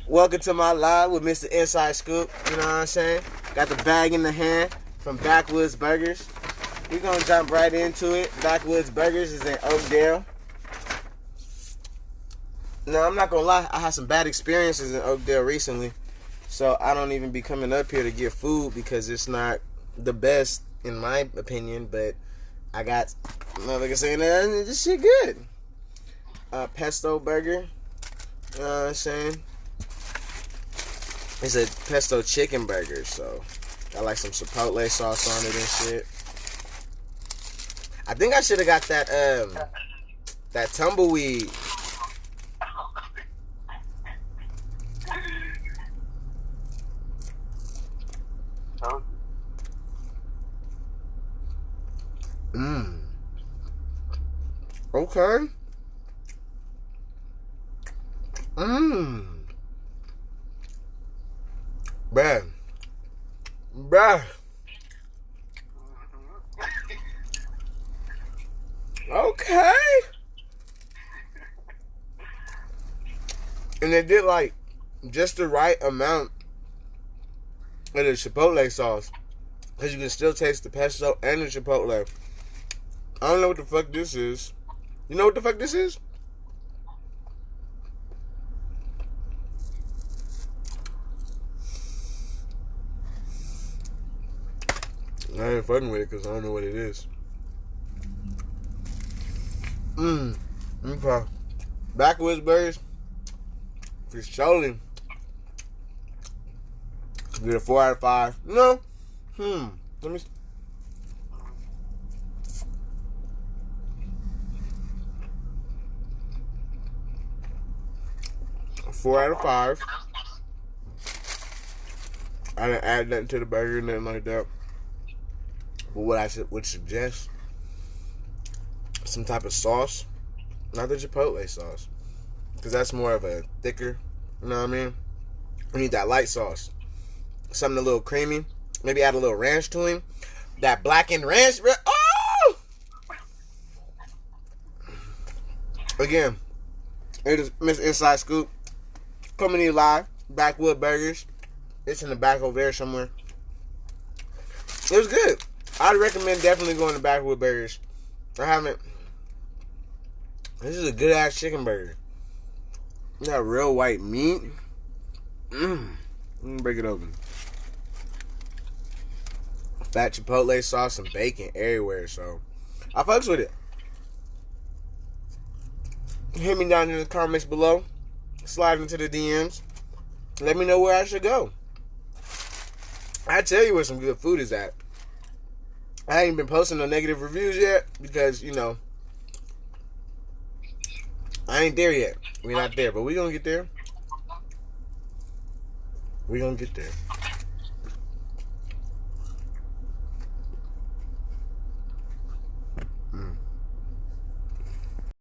Welcome to my live with Mr. Inside Scoop. You know what I'm saying? Got the bag in the hand from Backwoods Burgers. We're going to jump right into it. Backwoods Burgers is in Oakdale. Now, I'm not going to lie. I had some bad experiences in Oakdale recently. So, I don't even be coming up here to get food because it's not the best, in my opinion. But I got motherfuckers saying that this shit good. Pesto burger. You know what I'm saying? It's a pesto chicken burger, so got like some chipotle sauce on it and shit. I think I should have got that tumbleweed. Okay. Bruh. Okay. And they did like just the right amount of the chipotle sauce. Because you can still taste the pesto and the chipotle. I don't know what the fuck this is. You know what the fuck this is? I ain't fucking with it because I don't know what it is. Okay. Backwoods Burgers. For surely. Get a 4 out of 5. No. Let me. A 4 out of 5. I didn't add nothing to the burger, nothing like that. But what I would suggest, some type of sauce, not the chipotle sauce, because that's more of a thicker, you know what I mean? We need that light sauce, something a little creamy. Maybe add a little ranch to him. That blackened ranch, bro. Oh! Again, it is Mr. Inside Scoop coming to you live. Backwood Burgers. It's in the back over there somewhere. It was good. I'd recommend definitely going to Backwood Burgers. I haven't. This is a good ass chicken burger. You got real white meat. Let me break it open. Fat chipotle sauce and bacon everywhere. So I fucks with it. Hit me down in the comments below. Slide into the DMs. Let me know where I should go. I tell you where some good food is at. I ain't been posting no negative reviews yet because, you know, I ain't there yet. We're not there, but we gonna get there. We gonna get there.